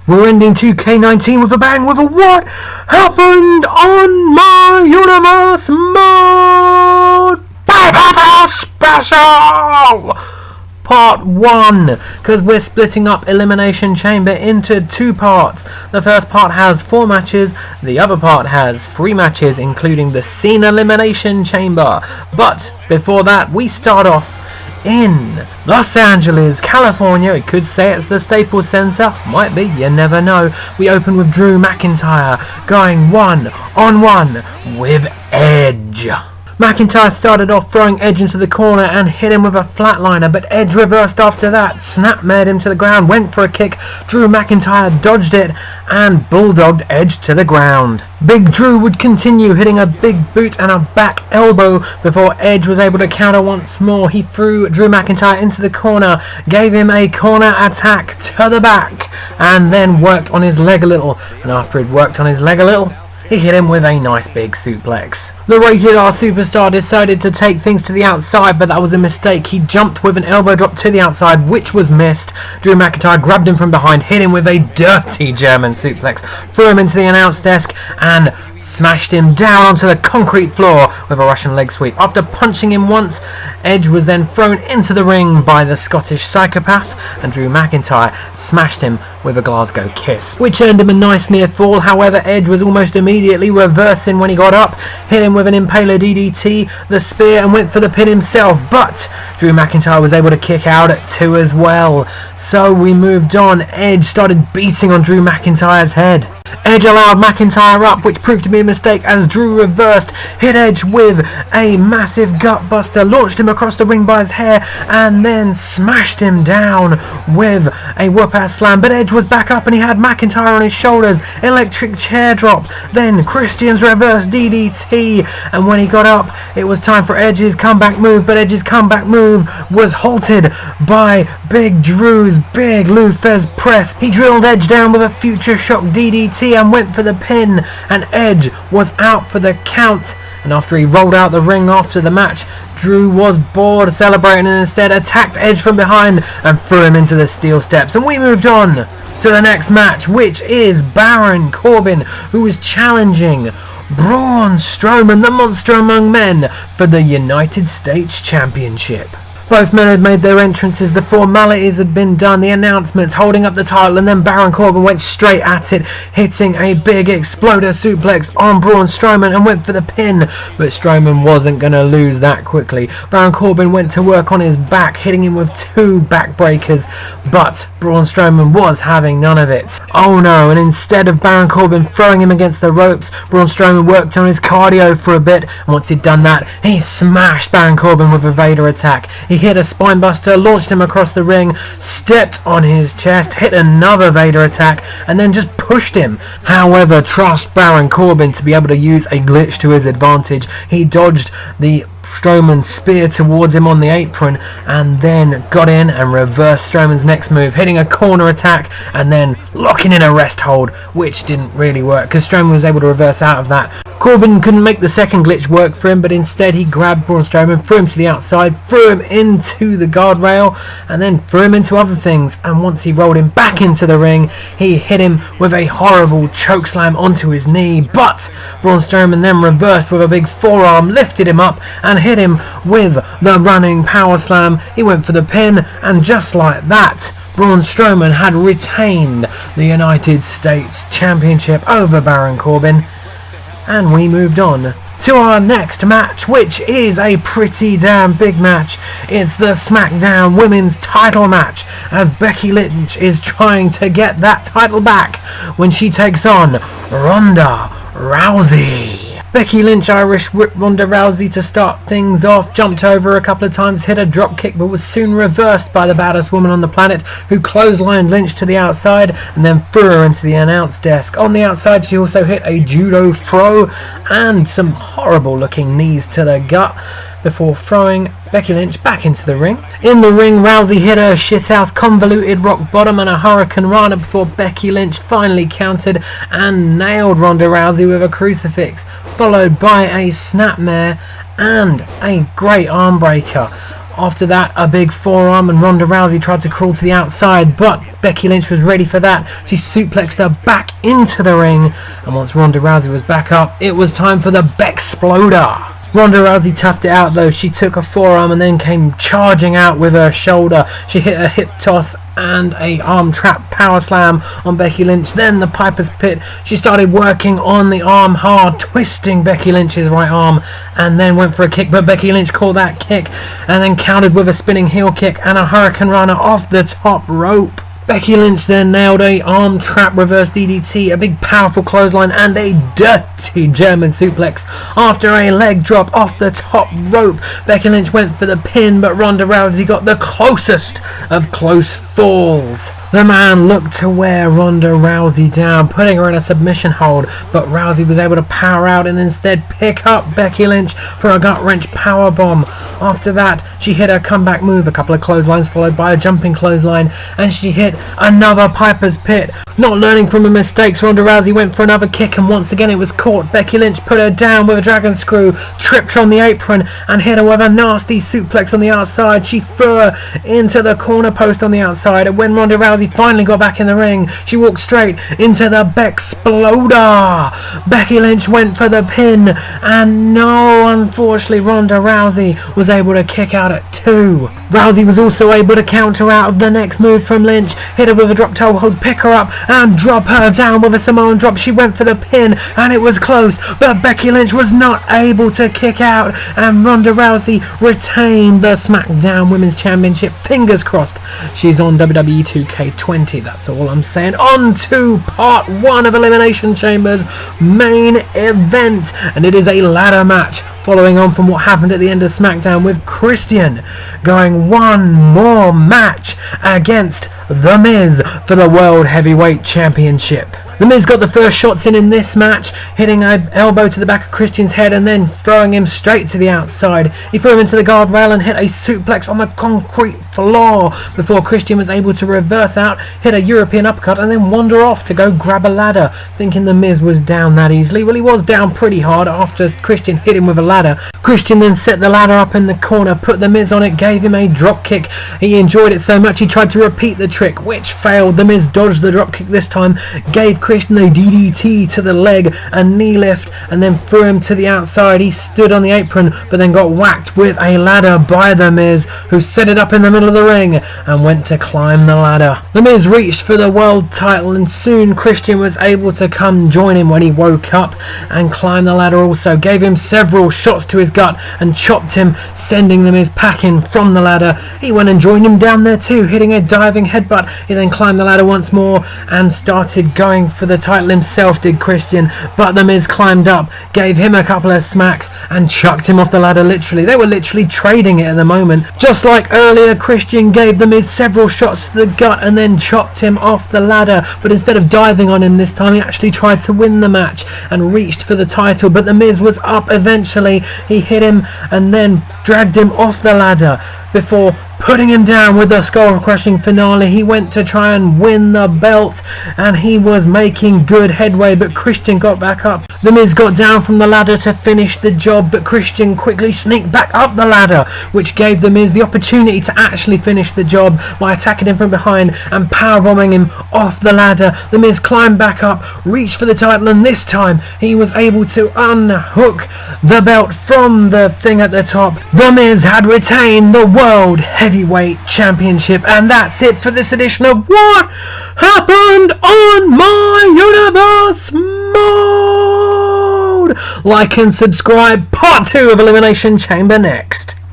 We're ending 2K19 with a bang with a What Happened on My Universe mode PPV special part 1, because we're splitting up Elimination Chamber into 2 parts. The first part has 4 matches, the other part has 3 matches, including the Scene Elimination Chamber. But before that, we start off in Los Angeles, California. It could say it's the Staples Center, might be, you never know. We open with Drew McIntyre going 1-on-1 with Edge. McIntyre started off throwing Edge into the corner and hit him with a flatliner, but Edge reversed after that, snap-mared him to the ground, went for a kick. Drew McIntyre dodged it and bulldogged Edge to the ground. Big Drew would continue hitting a big boot and a back elbow before Edge was able to counter once more. He threw Drew McIntyre into the corner, gave him a corner attack to the back, and then worked on his leg a little. And after he'd worked on his leg a little, he hit him with a nice big suplex. The Rated R Superstar decided to take things to the outside, but that was a mistake. He jumped with an elbow drop to the outside, which was missed. Drew McIntyre grabbed him from behind, hit him with a dirty German suplex, threw him into the announce desk, and smashed him down onto the concrete floor with a Russian leg sweep. After punching him once, Edge was then thrown into the ring by the Scottish psychopath, and Drew McIntyre smashed him with a Glasgow kiss, which earned him a nice near fall. However, Edge was almost immediately reversing when he got up, hit him with an Impaler DDT, the spear, and went for the pin himself, but Drew McIntyre was able to kick out at 2 as well. So we moved on. Edge started beating on Drew McIntyre's head. Edge allowed McIntyre up, which proved to be a mistake as Drew reversed, hit Edge with a massive gutbuster, launched him across the ring by his hair, and then smashed him down with a whoop-ass slam. But Edge was back up and he had McIntyre on his shoulders, electric chair drop, then Christian's reverse DDT, and when he got up, it was time for Edge's comeback move, but Edge's comeback move was halted by Big Drew's big Lou Thesz press. He drilled Edge down with a future shock DDT and went for the pin, and Edge was out for the count. And after he rolled out the ring after the match, Drew was bored celebrating and instead attacked Edge from behind and threw him into the steel steps. And we moved on to the next match, which is Baron Corbin, who is challenging Braun Strowman, the monster among men, for the United States Championship. Both men had made their entrances, the formalities had been done, the announcements, holding up the title, and then Baron Corbin went straight at it, hitting a big exploder suplex on Braun Strowman and went for the pin, but Strowman wasn't going to lose that quickly. Baron Corbin went to work on his back, hitting him with 2 backbreakers, but Braun Strowman was having none of it. Oh no, and instead of Baron Corbin throwing him against the ropes, Braun Strowman worked on his cardio for a bit, and once he'd done that, he smashed Baron Corbin with a Vader attack. He hit a spinebuster, launched him across the ring, stepped on his chest, hit another Vader attack, and then just pushed him. However, trust Baron Corbin to be able to use a glitch to his advantage. He dodged the Strowman spear towards him on the apron and then got in and reversed Strowman's next move, hitting a corner attack and then locking in a rest hold, which didn't really work because Strowman was able to reverse out of that. Corbin couldn't make the second glitch work for him, but instead he grabbed Braun Strowman, threw him to the outside, threw him into the guardrail, and then threw him into other things. And once he rolled him back into the ring, he hit him with a horrible chokeslam onto his knee. But Braun Strowman then reversed with a big forearm, lifted him up, and hit him with the running power slam. He went for the pin, and just like that, Braun Strowman had retained the United States Championship over Baron Corbin. And we moved on to our next match, which is a pretty damn big match. It's the Smackdown Women's title match, as Becky Lynch is trying to get that title back when she takes on Ronda Rousey. Becky Lynch Irish whipped Ronda Rousey to start things off, jumped over a couple of times, hit a drop kick, but was soon reversed by the baddest woman on the planet, who clotheslined Lynch to the outside and then threw her into the announce desk. On the outside, she also hit a judo throw and some horrible looking knees to the gut before throwing Becky Lynch back into the ring. In the ring, Rousey hit her shithouse convoluted rock bottom and a Hurricane Rana before Becky Lynch finally countered and nailed Ronda Rousey with a crucifix, followed by a snapmare and a great arm breaker. After that, a big forearm, and Ronda Rousey tried to crawl to the outside, but Becky Lynch was ready for that. She suplexed her back into the ring, and once Ronda Rousey was back up, it was time for the Bexploder. Ronda Rousey toughed it out though. She took a forearm and then came charging out with her shoulder. She hit a hip toss and a arm trap power slam on Becky Lynch. Then the Piper's Pit. She started working on the arm hard, twisting Becky Lynch's right arm, and then went for a kick, but Becky Lynch caught that kick and then countered with a spinning heel kick and a Hurricane Runner off the top rope. Becky Lynch then nailed a arm trap reverse DDT, a big powerful clothesline, and a dirty German suplex. After a leg drop off the top rope, Becky Lynch went for the pin, but Ronda Rousey got the closest of close falls. The man looked to wear Ronda Rousey down, putting her in a submission hold, but Rousey was able to power out and instead pick up Becky Lynch for a gut-wrench powerbomb. After that, she hit her comeback move, a couple of clotheslines followed by a jumping clothesline, and she hit another Piper's Pit. Not learning from her mistakes, Ronda Rousey went for another kick, and once again it was caught. Becky Lynch put her down with a dragon screw, tripped her on the apron, and hit her with a nasty suplex on the outside. She threw her into the corner post on the outside, and when Ronda Rousey finally got back in the ring, she walked straight into the Bexploder. Becky Lynch went for the pin, and no, unfortunately, Ronda Rousey was able to kick out at 2. Rousey was also able to counter out of the next move from Lynch, hit her with a drop toe hold, pick her up, and drop her down with a Samoan drop. She went for the pin, and it was close, but Becky Lynch was not able to kick out, and Ronda Rousey retained the Smackdown Women's Championship. Fingers crossed she's on WWE 2K20, that's all I'm saying. On to part 1 of Elimination Chamber's main event, and it is a ladder match following on from what happened at the end of Smackdown, with Christian going one more match against The Miz for the World Heavyweight Championship. The Miz got the first shots in this match, hitting an elbow to the back of Christian's head and then throwing him straight to the outside. He threw him into the guardrail and hit a suplex on the concrete floor before Christian was able to reverse out, hit a European uppercut, and then wander off to go grab a ladder, thinking The Miz was down that easily. Well, he was down pretty hard after Christian hit him with a ladder. Christian then set the ladder up in the corner, put The Miz on it, gave him a drop kick. He enjoyed it so much he tried to repeat the trick, which failed. The Miz dodged the drop kick this time, gave Christian a DDT to the leg, a knee lift, and then threw him to the outside. He stood on the apron, but then got whacked with a ladder by The Miz, who set it up in the middle of the ring and went to climb the ladder. The Miz reached for the world title, and soon Christian was able to come join him when he woke up and climb the ladder also. Gave him several shots to his gut and chopped him, sending The Miz packing from the ladder. He went and joined him down there too, hitting a diving headbutt. He then climbed the ladder once more and started going for the title himself, did Christian, but The Miz climbed up, gave him a couple of smacks and chucked him off the ladder. Literally, they were literally trading it at the moment. Just like earlier, Christian gave The Miz several shots to the gut and then chopped him off the ladder, but instead of diving on him this time, he actually tried to win the match and reached for the title, but The Miz was up eventually. He hit him and then dragged him off the ladder before putting him down with a skull-crushing finale. He went to try and win the belt, and he was making good headway, but Christian got back up. The Miz got down from the ladder to finish the job, but Christian quickly sneaked back up the ladder, which gave The Miz the opportunity to actually finish the job by attacking him from behind and powerbombing him off the ladder. The Miz climbed back up, reached for the title, and this time he was able to unhook the belt from the thing at the top. The Miz had retained the World Heavyweight Championship, and that's it for this edition of What Happened on My Universe Mode. Like and subscribe. Part 2 of Elimination Chamber next.